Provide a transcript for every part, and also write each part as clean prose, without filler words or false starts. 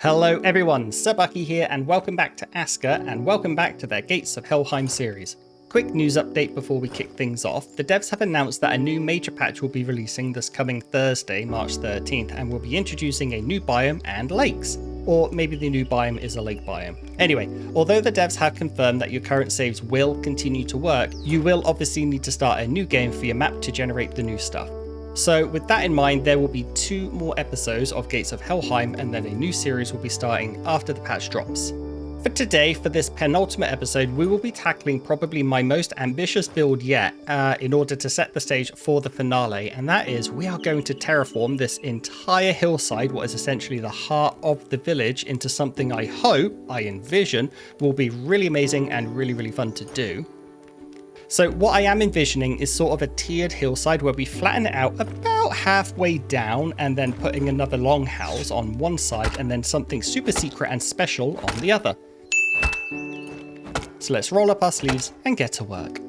Hello everyone, Sir Bucky here and welcome back to Aska and welcome back to their Gates of Helheim series. Quick news update before we kick things off. The devs have announced that a new major patch will be releasing this coming Thursday, March 13th, and will be introducing a new biome and lakes. Or maybe the new biome is a lake biome. Anyway, although the devs have confirmed that your current saves will continue to work, you will obviously need to start a new game for your map to generate the new stuff. So with that in mind, there will be 2 more episodes of Gates of Helheim and then a new series will be starting after the patch drops. For today, for this penultimate episode, we will be tackling probably my most ambitious build yet in order to set the stage for the finale, and that is we are going to terraform this entire hillside, what is essentially the heart of the village, into something I hope, I envision, will be really amazing and really fun to do. So what I am envisioning is sort of a tiered hillside where we flatten it out about halfway down and then putting another longhouse on one side and then something super secret and special on the other. So let's roll up our sleeves and get to work.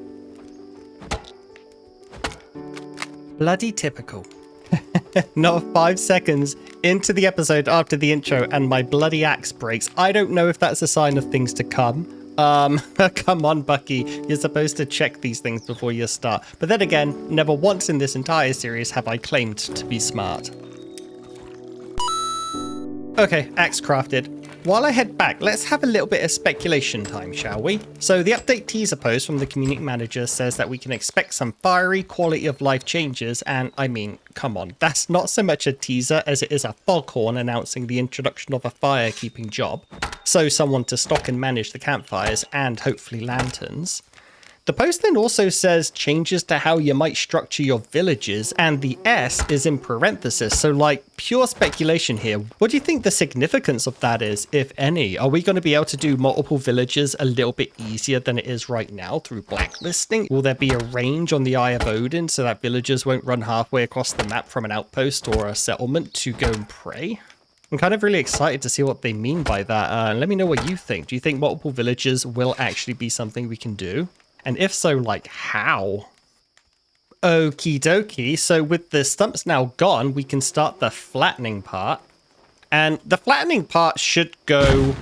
Bloody typical. Not 5 seconds into the episode after the intro and my bloody axe breaks. I don't know if that's a sign of things to come. Come on, Bucky. You're supposed to check these things before you start. But then again, never once in this entire series have I claimed to be smart. Okay, axe crafted. While I head back, let's have a little bit of speculation time, shall we? So the update teaser post from the community manager says that we can expect some fiery quality of life changes, and I mean, come on, that's not so much a teaser as it is a foghorn announcing the introduction of a firekeeping job. So someone to stock and manage the campfires and hopefully lanterns. The post then also says changes to how you might structure your villages, and the S is in parenthesis, so like pure speculation here. What do you think the significance of that is, if any? Are we going to be able to do multiple villages a little bit easier than it is right now through blacklisting? Will there be a range on the Eye of Odin so that villagers won't run halfway across the map from an outpost or a settlement to go and pray? I'm kind of really excited to see what they mean by that. Let me know what you think. Do you think multiple villages will actually be something we can do? And if so, like how? Okie dokie. So with the stumps now gone, we can start the flattening part. And the flattening part should go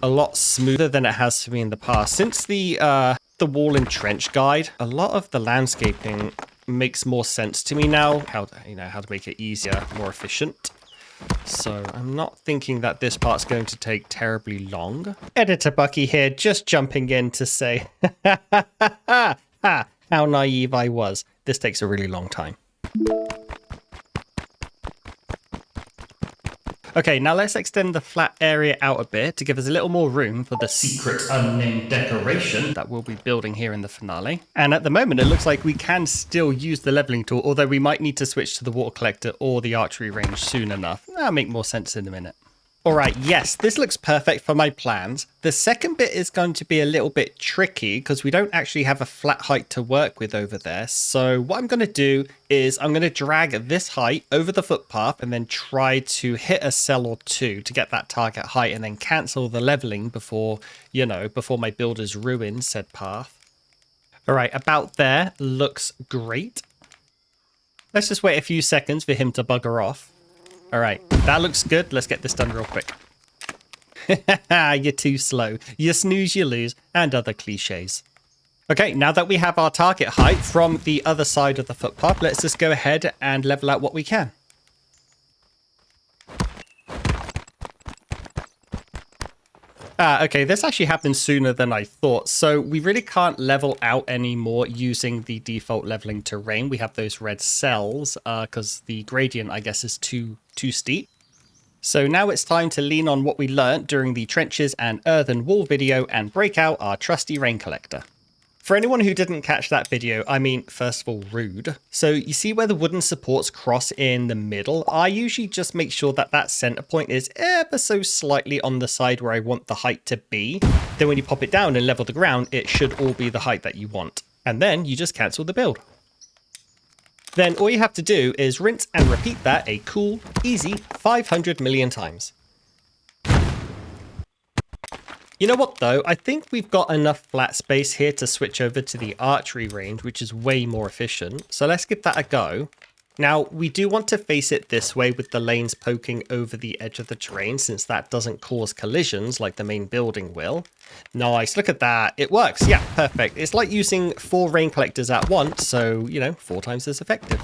a lot smoother than it has for me in the past. Since the wall and trench guide, a lot of the landscaping makes more sense to me now. How to make it easier, more efficient. So I'm not thinking that this part's going to take terribly long. Editor Bucky here, just jumping in to say, how naive I was. This takes a really long time. Okay, now let's extend the flat area out a bit to give us a little more room for the secret unnamed decoration that we'll be building here in the finale. And at the moment, it looks like we can still use the leveling tool, although we might need to switch to the water collector or the archery range soon enough. That'll make more sense in a minute. All right, yes, this looks perfect for my plans. The second bit is going to be a little bit tricky because we don't actually have a flat height to work with over there. So what I'm going to do is I'm going to drag this height over the footpath and then try to hit a cell or 2 to get that target height and then cancel the leveling before my builders ruin said path. All right, about there looks great. Let's just wait a few seconds for him to bugger off. All right, that looks good. Let's get this done real quick. You're too slow. You snooze, you lose, and other cliches. Okay, now that we have our target height from the other side of the footpath, let's just go ahead and level out what we can. Okay, this actually happened sooner than I thought. So we really can't level out anymore using the default leveling terrain. We have those red cells because the gradient, I guess, is too steep. So now it's time to lean on what we learnt during the trenches and earthen wall video and break out our trusty rain collector. For anyone who didn't catch that video, I mean, first of all, rude. So you see where the wooden supports cross in the middle? I usually just make sure that that center point is ever so slightly on the side where I want the height to be. Then when you pop it down and level the ground, it should all be the height that you want. And then you just cancel the build. Then all you have to do is rinse and repeat that a cool, easy 500 million times. You know what though, I think we've got enough flat space here to switch over to the archery range, which is way more efficient. So let's give that a go. Now, we do want to face it this way with the lanes poking over the edge of the terrain, since that doesn't cause collisions like the main building will. Nice, look at that. It works. Yeah, perfect. It's like using 4 rain collectors at once, so, 4 times as effective.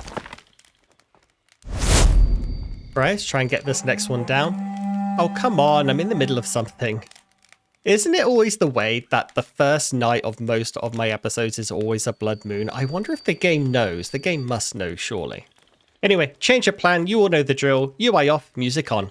Right, let's try and get this next one down. Oh, come on, I'm in the middle of something. Isn't it always the way that the first night of most of my episodes is always a blood moon? I wonder if the game knows. The game must know, surely. Anyway, change of plan. You all know the drill. UI off, music on.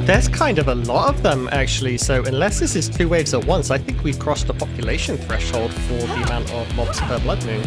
There's kind of a lot of them, actually, so unless this is 2 waves at once, I think we've crossed the population threshold for the amount of mobs per blood moon.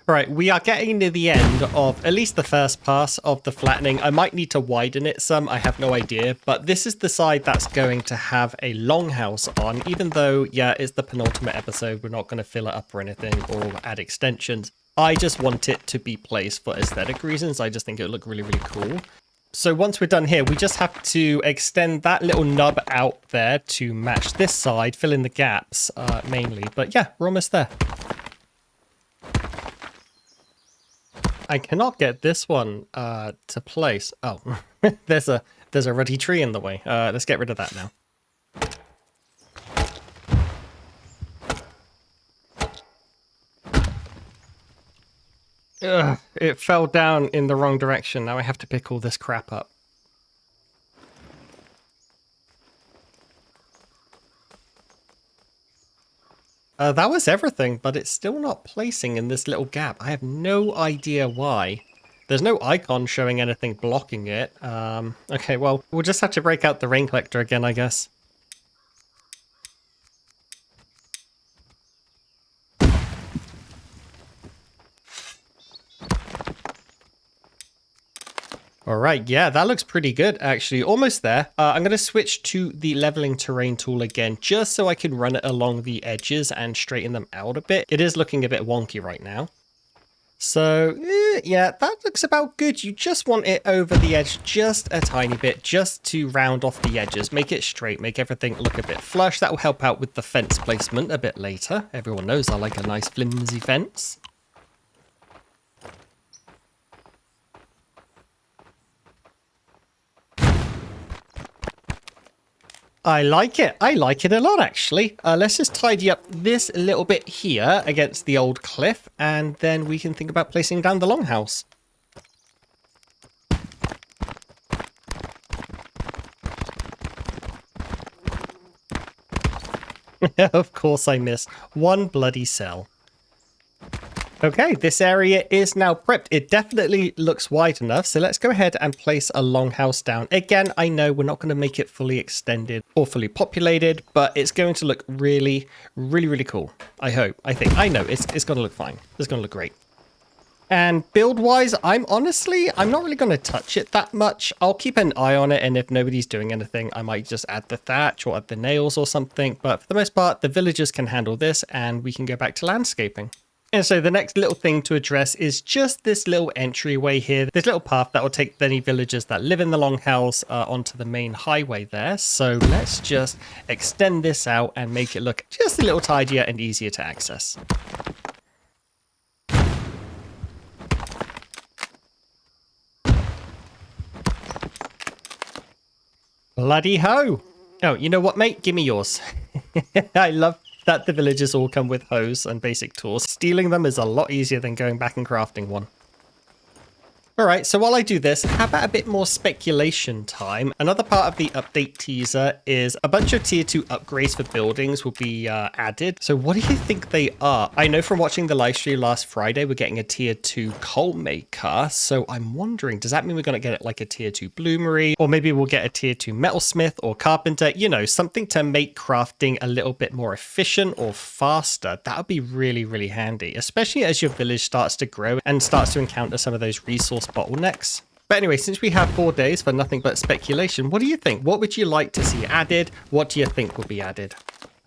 Right, we are getting near the end of at least the first pass of the flattening. I might need to widen it some, I have no idea, but this is the side that's going to have a longhouse on, even though, yeah, it's the penultimate episode, we're not going to fill it up or anything or add extensions. I just want it to be placed for aesthetic reasons. I just think it would look really, really cool. So once we're done here, we just have to extend that little nub out there to match this side, fill in the gaps mainly, but yeah, we're almost there. I cannot get this one to place. Oh, there's a ruddy tree in the way. Let's get rid of that now. Ugh, it fell down in the wrong direction. Now I have to pick all this crap up. That was everything, but it's still not placing in this little gap. I have no idea why. There's no icon showing anything blocking it. Okay, well, we'll just have to break out the rain collector again, I guess. All right, yeah, that looks pretty good, actually. Almost there. I'm going to switch to the leveling terrain tool again, just so I can run it along the edges and straighten them out a bit. It is looking a bit wonky right now. So, yeah, that looks about good. You just want it over the edge just a tiny bit, just to round off the edges, make it straight, make everything look a bit flush. That will help out with the fence placement a bit later. Everyone knows I like a nice flimsy fence. I like it. I like it a lot, actually. Let's just tidy up this little bit here against the old cliff, and then we can think about placing down the longhouse. Of course I missed. One bloody cell. Okay, this area is now prepped. It definitely looks wide enough, so let's go ahead and place a longhouse down. Again, I know we're not going to make it fully extended or fully populated, but it's going to look really, really, really cool. I hope. I think. I know. It's going to look fine. It's going to look great. And build-wise, I'm not really going to touch it that much. I'll keep an eye on it, and if nobody's doing anything, I might just add the thatch or add the nails or something. But for the most part, the villagers can handle this, and we can go back to landscaping. And so the next little thing to address is just this little entryway here, this little path that will take any villagers that live in the Longhouse onto the main highway there. So let's just extend this out and make it look just a little tidier and easier to access. Bloody ho! Oh, you know what, mate? Give me yours. I love that the villagers all come with hoes and basic tools. Stealing them is a lot easier than going back and crafting one. Alright, so while I do this, how about a bit more speculation time? Another part of the update teaser is a bunch of tier 2 upgrades for buildings will be added. So what do you think they are? I know from watching the live stream last Friday, we're getting a tier 2 coal maker. So I'm wondering, does that mean we're going to get like a tier 2 bloomery? Or maybe we'll get a tier 2 metalsmith or carpenter, you know, something to make crafting a little bit more efficient or faster. That would be really, really handy, especially as your village starts to grow and starts to encounter some of those resource bottlenecks. But anyway, since we have 4 days for nothing but speculation, what do you think? What would you like to see added? What do you think will be added?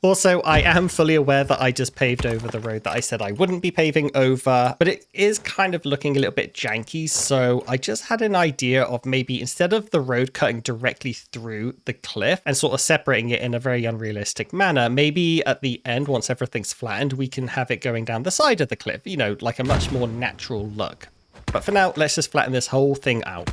Also, I am fully aware that I just paved over the road that I said I wouldn't be paving over, but it is kind of looking a little bit janky. So I just had an idea of maybe instead of the road cutting directly through the cliff and sort of separating it in a very unrealistic manner, maybe at the end, once everything's flattened, we can have it going down the side of the cliff, you know, like a much more natural look. But for now, let's just flatten this whole thing out.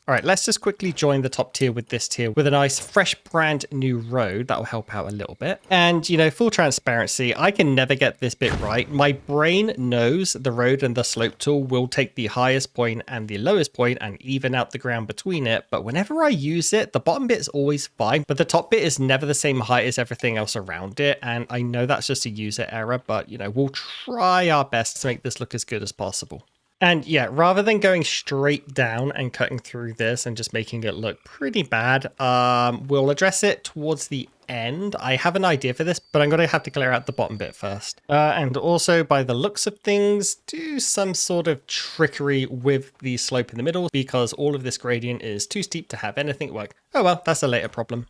All right, let's just quickly join the top tier with this tier with a nice fresh brand new road. That will help out a little bit. And, you know, full transparency, I can never get this bit right. My brain knows the road and the slope tool will take the highest point and the lowest point and even out the ground between it. But whenever I use it, the bottom bit is always fine, but the top bit is never the same height as everything else around it. And I know that's just a user error, but, you know, we'll try our best to make this look as good as possible. And yeah, rather than going straight down and cutting through this and just making it look pretty bad, we'll address it towards the end. I have an idea for this, but I'm going to have to clear out the bottom bit first. And also, by the looks of things, do some sort of trickery with the slope in the middle because all of this gradient is too steep to have anything work. Oh well, that's a later problem.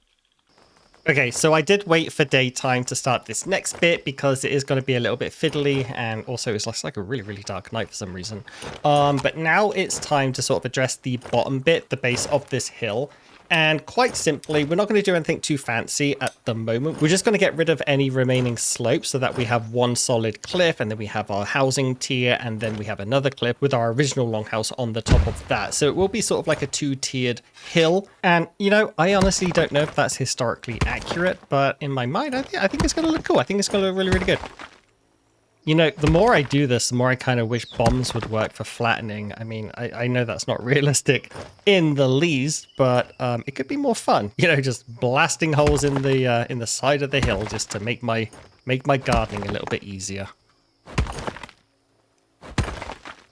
Okay, so I did wait for daytime to start this next bit because it is going to be a little bit fiddly and also it's like a really, really dark night for some reason. But now it's time to sort of address the bottom bit, the base of this hill. And quite simply, we're not going to do anything too fancy at the moment. We're just going to get rid of any remaining slopes so that we have one solid cliff and then we have our housing tier and then we have another cliff with our original longhouse on the top of that. So it will be sort of like a 2-tiered hill. And, you know, I honestly don't know if that's historically accurate, but in my mind, I think it's going to look cool. I think it's going to look really, really good. You know, the more I do this, the more I kind of wish bombs would work for flattening. I mean, I know that's not realistic in the least, but it could be more fun. You know, just blasting holes in the side of the hill just to make my gardening a little bit easier.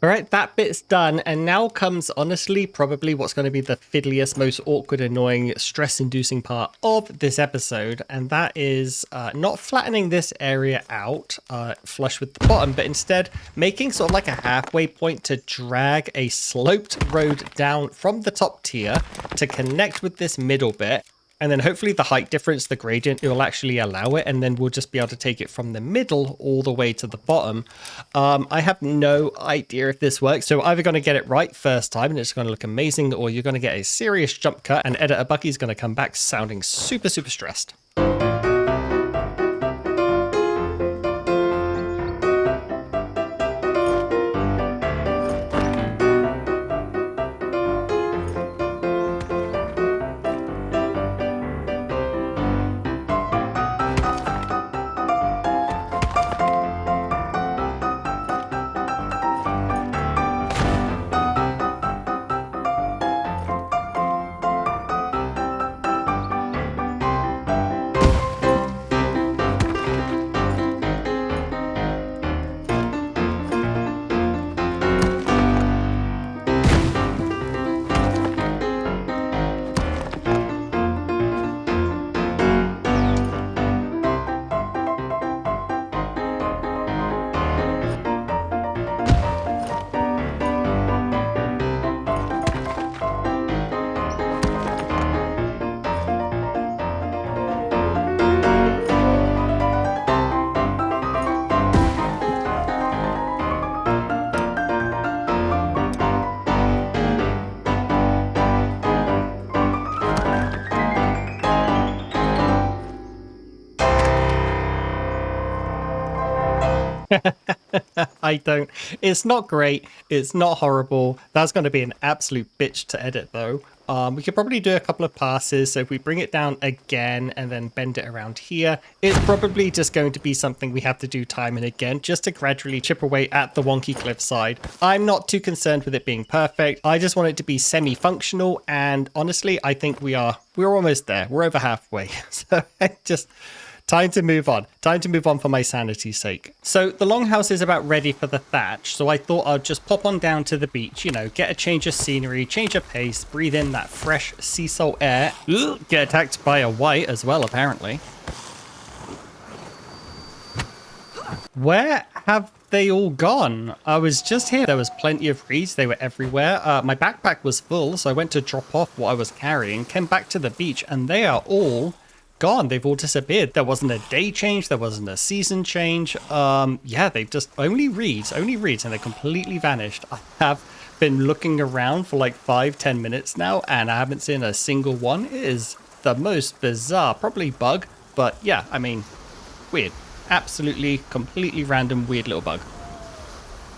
All right, that bit's done. And now comes, honestly, probably what's going to be the fiddliest, most awkward, annoying, stress-inducing part of this episode. And that is not flattening this area out flush with the bottom, but instead making sort of like a halfway point to drag a sloped road down from the top tier to connect with this middle bit. And then hopefully the height difference, the gradient, it will actually allow it. And then we'll just be able to take it from the middle all the way to the bottom. I have no idea if this works. So either going to get it right first time and it's going to look amazing, or you're going to get a serious jump cut and editor Bucky's going to come back sounding super, super stressed. I don't. It's not great. It's not horrible. That's going to be an absolute bitch to edit, though. We could probably do a couple of passes. So if we bring it down again and then bend it around here, it's probably just going to be something we have to do time and again just to gradually chip away at the wonky cliffside. I'm not too concerned with it being perfect. I just want it to be semi-functional. And honestly, I think we're almost there. We're over halfway. So just... time to move on. Time to move on for my sanity's sake. So the Longhouse is about ready for the thatch. So I thought I'd just pop on down to the beach, you know, get a change of scenery, change of pace, breathe in that fresh sea salt air. Ugh, get attacked by a white as well, apparently. Where have they all gone? I was just here. There was plenty of reeds. They were everywhere. My backpack was full, so I went to drop off what I was carrying, came back to the beach, and they are all... gone. They've all disappeared. There wasn't a day change. There wasn't a season change. Yeah, they've just only reeds, and they completely vanished. I have been looking around for like 5-10 minutes now, and I haven't seen a single one. It is the most bizarre, probably bug, but yeah, I mean, weird. Absolutely, completely random, weird little bug.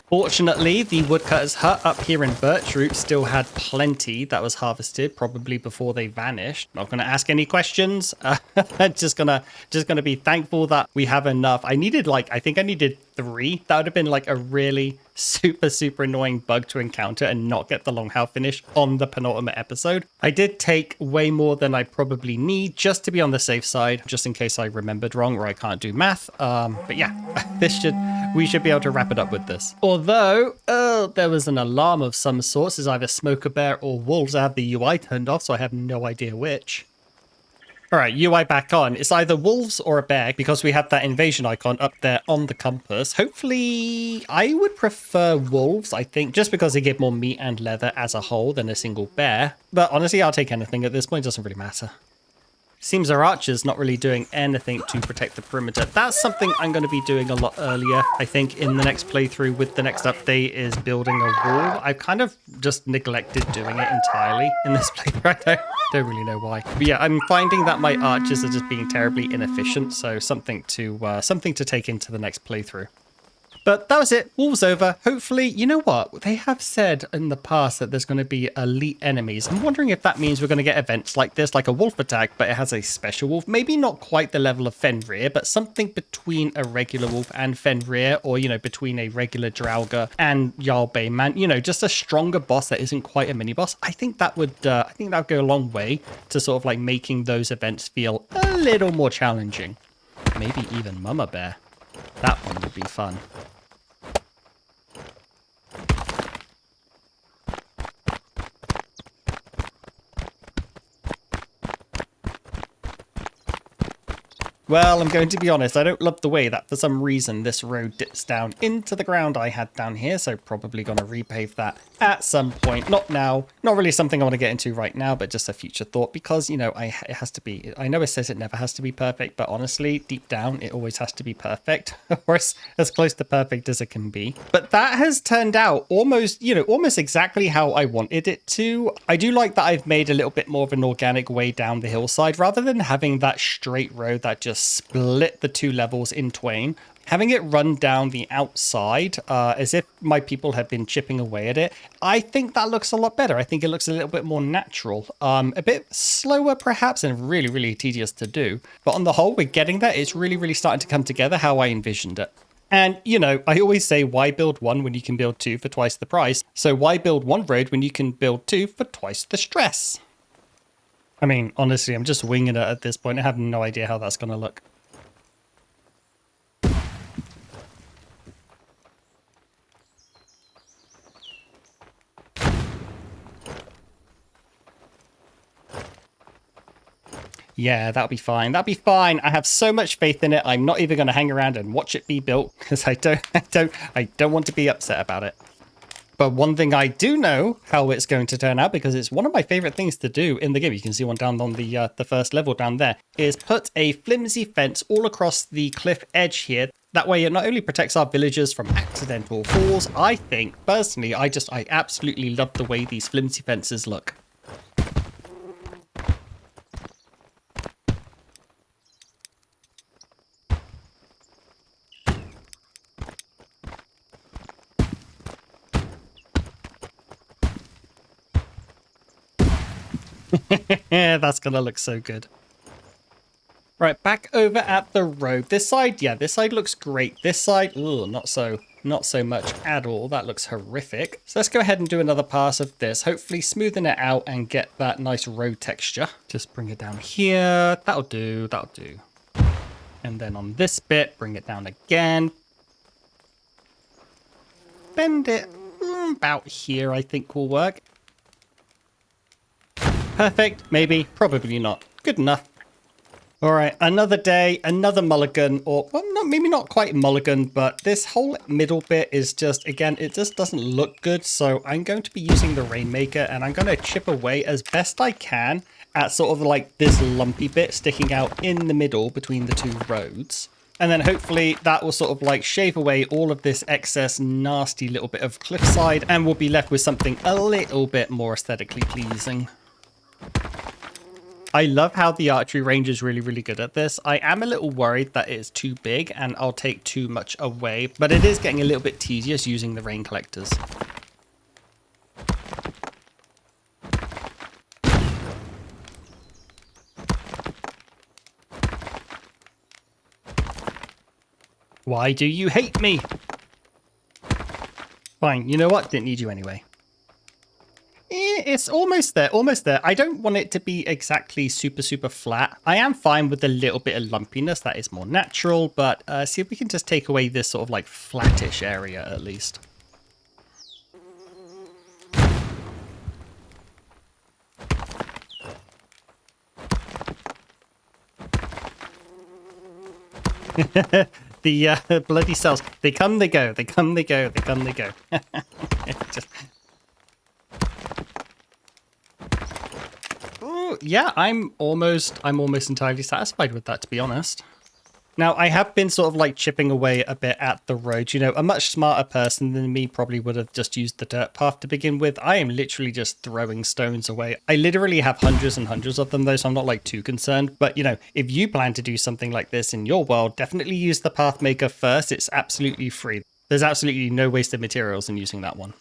Fortunately, the woodcutter's hut up here in Birchroot still had plenty that was harvested, probably before they vanished. Not going to ask any questions. Just gonna be thankful that we have enough. I think I needed 3. That would have been like a really super annoying bug to encounter and not get the Longhouse finish on the penultimate episode. I did take way more than I probably need just to be on the safe side, just in case I remembered wrong or I can't do math. But yeah, we should be able to wrap it up with this. Although, there was an alarm of some sorts. It's either smoker bear or wolves. I have the UI turned off, so I have no idea which. All right, UI back on. It's either wolves or a bear because we have that invasion icon up there on the compass. Hopefully, I would prefer wolves, I think, just because they give more meat and leather as a whole than a single bear. But honestly, I'll take anything at this point. It doesn't really matter. Seems our archer's not really doing anything to protect the perimeter. That's something I'm going to be doing a lot earlier, I think, in the next playthrough with the next update is building a wall. I've kind of just neglected doing it entirely in this playthrough. I don't really know why. But yeah, I'm finding that my archers are just being terribly inefficient, so something to take into the next playthrough. But that was it. Wolves over. Hopefully, you know what? They have said in the past that there's going to be elite enemies. I'm wondering if that means we're going to get events like this, like a wolf attack, but it has a special wolf. Maybe not quite the level of Fenrir, but something between a regular wolf and Fenrir, or, you know, between a regular Draugr and Jarl Bayman. You know, just a stronger boss that isn't quite a mini boss. I think that would go a long way to sort of like making those events feel a little more challenging. Maybe even Mama Bear. That one would be fun. Well, I'm going to be honest, I don't love the way that for some reason this road dips down into the ground I had down here, so probably going to repave that at some point. Not now, not really something I want to get into right now, but just a future thought because, you know, it has to be, I know it says it never has to be perfect, but honestly, deep down, it always has to be perfect, or as close to perfect as it can be. But that has turned out almost exactly how I wanted it to. I do like that I've made a little bit more of an organic way down the hillside rather than having that straight road that just split the 2 levels in twain. Having it run down the outside as if my people have been chipping away at it, I think that looks a lot better. I think it looks a little bit more natural. A bit slower perhaps and really tedious to do. But on the whole, we're getting there. It's really starting to come together how I envisioned it. And, you know, I always say, why build 1 when you can build 2 for twice the price? So why build 1 road when you can build 2 for twice the stress? I mean, honestly, I'm just winging it at this point. I have no idea how that's going to look. Yeah, that'll be fine. That'll be fine. I have so much faith in it. I'm not even going to hang around and watch it be built because I don't want to be upset about it. But one thing I do know how it's going to turn out, because it's one of my favorite things to do in the game, you can see one down on the first level down there, is put a flimsy fence all across the cliff edge here. That way it not only protects our villagers from accidental falls, I think, personally, I absolutely love the way these flimsy fences look. Yeah, that's gonna look so good. Right, back over at the road. This side, yeah, this side looks great. This side, ooh, not so much at all. That looks horrific. So let's go ahead and do another pass of this. Hopefully smoothing it out and get that nice road texture. Just bring it down here. That'll do, that'll do. And then on this bit, bring it down again. Bend it about here, I think will work. Perfect, maybe, probably not. Good enough. All right, another day, another mulligan, or well, maybe not quite mulligan, but this whole middle bit is just, again, it just doesn't look good. So I'm going to be using the Rainmaker and I'm going to chip away as best I can at sort of like this lumpy bit sticking out in the middle between the two roads. And then hopefully that will sort of like shave away all of this excess nasty little bit of cliffside and we'll be left with something a little bit more aesthetically pleasing. I love how the archery range is really, really good at this. I am a little worried that it's too big and I'll take too much away, but it is getting a little bit tedious using the rain collectors. Why do you hate me? Fine, you know what? Didn't need you anyway. It's almost there, almost there. I don't want it to be exactly super, super flat. I am fine with a little bit of lumpiness. That is more natural, but see if we can just take away this sort of like flattish area at least. The bloody cells. They come, they go. They come, they go. They come, they go. Just... Ooh, yeah, I'm almost entirely satisfied with that, to be honest. Now, I have been sort of like chipping away a bit at the road. You know, a much smarter person than me probably would have just used the dirt path to begin with. I am literally just throwing stones away. I literally have hundreds and hundreds of them though, so I'm not like too concerned. But, you know, if you plan to do something like this in your world, definitely use the path maker first. It's absolutely free. There's absolutely no wasted materials in using that one.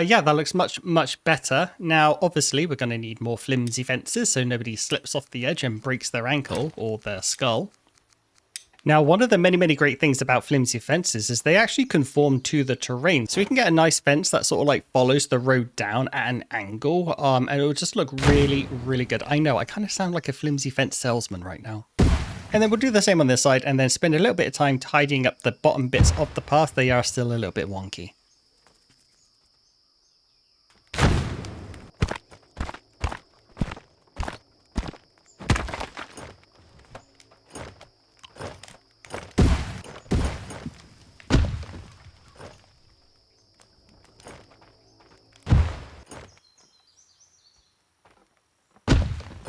Yeah, that looks much better. Now, obviously, we're going to need more flimsy fences so nobody slips off the edge and breaks their ankle or their skull. Now, one of the many great things about flimsy fences is they actually conform to the terrain. So we can get a nice fence that sort of like follows the road down at an angle, and it will just look really, really good. I know, I kind of sound like a flimsy fence salesman right now. And then we'll do the same on this side and then spend a little bit of time tidying up the bottom bits of the path. They are still a little bit wonky.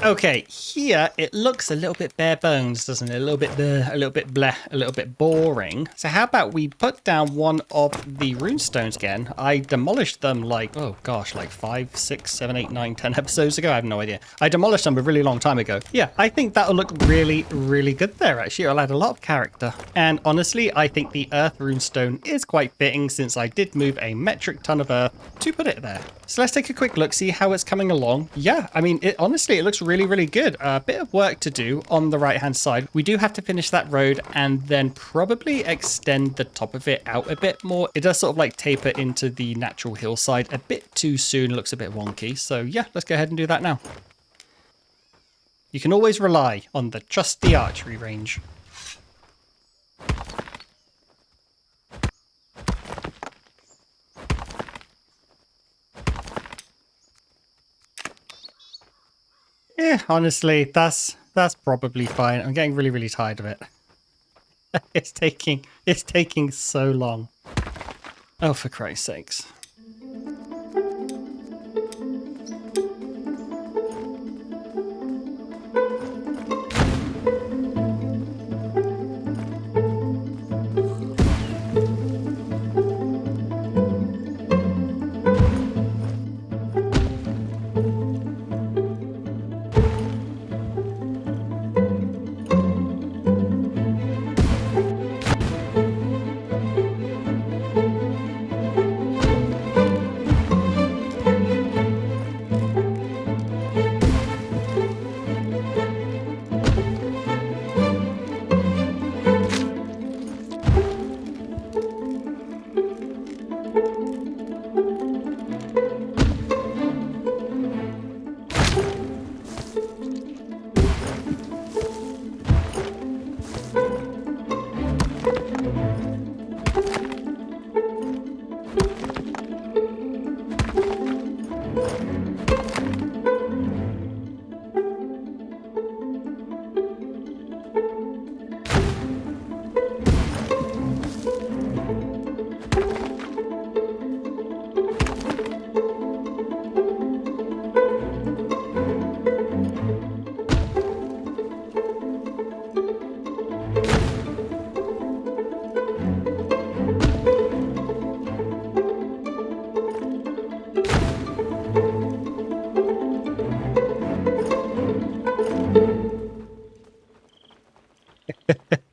Okay, here it looks a little bit bare bones, doesn't it? A little bit bleh, a little bit boring. So how about we put down one of the runestones again? I demolished them like, oh gosh, like 5, 6, 7, 8, 9, 10 episodes ago. I have no idea. I demolished them a really long time ago. Yeah, I think that'll look really, really good there, actually. It'll add a lot of character. And honestly, I think the earth runestone is quite fitting since I did move a metric ton of earth to put it there. So let's take a quick look, see how it's coming along. Yeah, I mean, honestly, it looks really good. A bit of work to do on the right hand side. We do have to finish that road and then probably extend the top of it out a bit more. It does sort of like taper into the natural hillside a bit too soon. It looks a bit wonky. So yeah, let's go ahead and do that now. You can always rely on the trusty archery range. Yeah, honestly, that's probably fine. I'm getting really tired of it. It's taking so long. Oh, for Christ's sakes.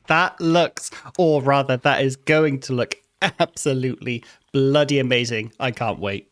That looks, or rather that is going to look absolutely bloody amazing. I can't wait.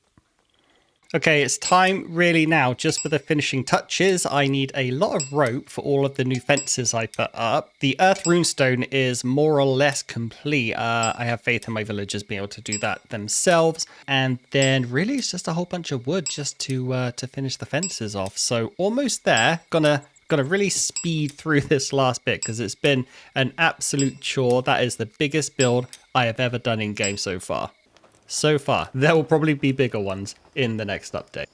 Okay, it's time really now just for the finishing touches. I need a lot of rope for all of the new fences I put up. The earth runestone is more or less complete. I have faith in my villagers being able to do that themselves. And then really it's just a whole bunch of wood just to finish the fences off. So almost there. Gonna really speed through this last bit because it's been an absolute chore. That is the biggest build I have ever done in game so far. There will probably be bigger ones in the next update.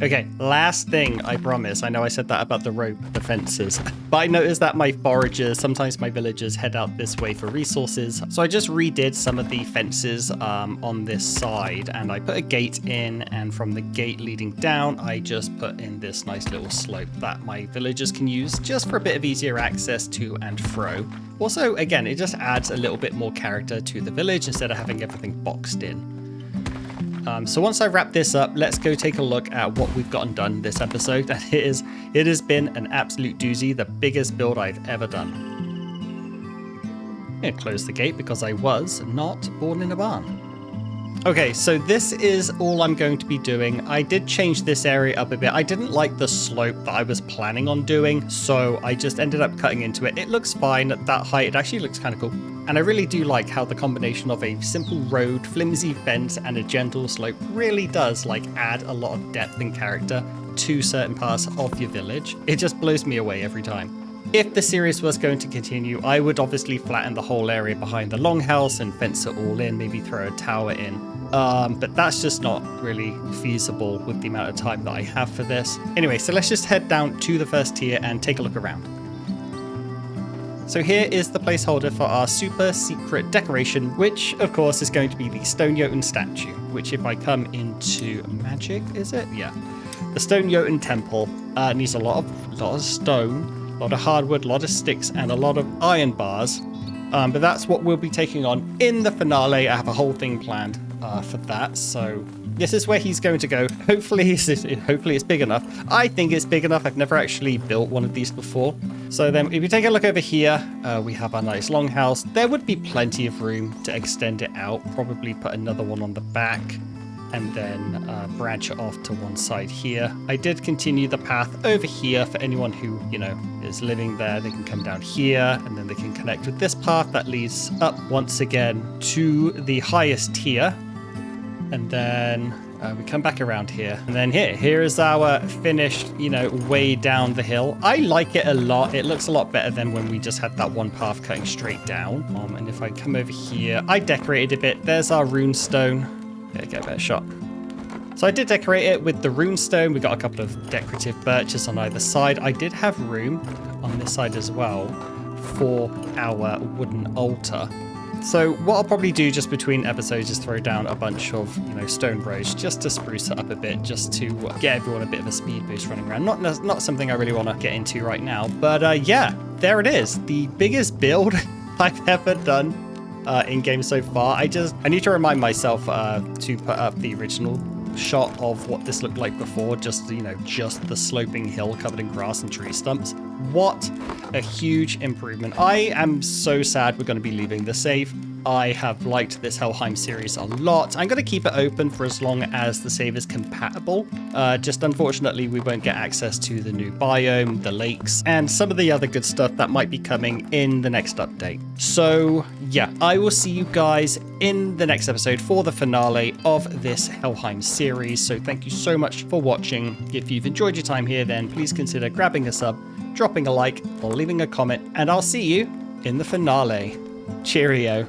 Okay, last thing, I promise. I know I said that about the rope, the fences, but I noticed that my foragers, sometimes my villagers head out this way for resources. So I just redid some of the fences on this side and I put a gate in, and from the gate leading down, I just put in this nice little slope that my villagers can use just for a bit of easier access to and fro. Also, again, it just adds a little bit more character to the village instead of having everything boxed in. So once I wrap this up, let's go take a look at what we've gotten done this episode. And it has been an absolute doozy, the biggest build I've ever done. I'm going to close the gate because I was not born in a barn. Okay, so this is all I'm going to be doing. I did change this area up a bit. I didn't like the slope that I was planning on doing, so I just ended up cutting into it. It looks fine at that height. It actually looks kind of cool. And I really do like how the combination of a simple road, flimsy fence, and a gentle slope really does add a lot of depth and character to certain parts of your village. It just blows me away every time. If the series was going to continue, I would obviously flatten the whole area behind the Longhouse and fence it all in, maybe throw a tower in. But that's just not really feasible with the amount of time that I have for this. Anyway, so let's just head down to the first tier and take a look around. So here is the placeholder for our super secret decoration, which of course is going to be the stone Jotun statue, which if I come into magic, is it? Yeah. The stone Jotun temple needs a lot of stone, a lot of hardwood, a lot of sticks, and a lot of iron bars. But that's what we'll be taking on in the finale. I have a whole thing planned for that. So this is where he's going to go. Hopefully it's big enough. I think it's big enough. I've never actually built one of these before. So then if you take a look over here, we have our nice Longhouse. There would be plenty of room to extend it out. Probably put another one on the back and then branch it off to one side here. I did continue the path over here for anyone who, is living there. They can come down here and then they can connect with this path that leads up once again to the highest tier. And then we come back around here. And then here is our finished, way down the hill. I like it a lot. It looks a lot better than when we just had that one path cutting straight down. And if I come over here, I decorated a bit. There's our runestone. Yeah, get a better shot. So I did decorate it with the runestone. We got a couple of decorative birches on either side. I did have room on this side as well for our wooden altar. So what I'll probably do just between episodes is throw down a bunch of, stone rows just to spruce it up a bit, just to get everyone a bit of a speed boost running around. Not something I really want to get into right now, but yeah, there it is. The biggest build I've ever done in game so far. I need to remind myself to put up the original shot of what this looked like before, just the sloping hill covered in grass and tree stumps. What a huge improvement. I am so sad we're going to be leaving the save. I have liked this Helheim series a lot. I'm going to keep it open for as long as the save is compatible. Just unfortunately, we won't get access to the new biome, the lakes, and some of the other good stuff that might be coming in the next update. So yeah, I will see you guys in the next episode for the finale of this Helheim series. So thank you so much for watching. If you've enjoyed your time here, then please consider grabbing a sub, dropping a like, or leaving a comment, and I'll see you in the finale. Cheerio.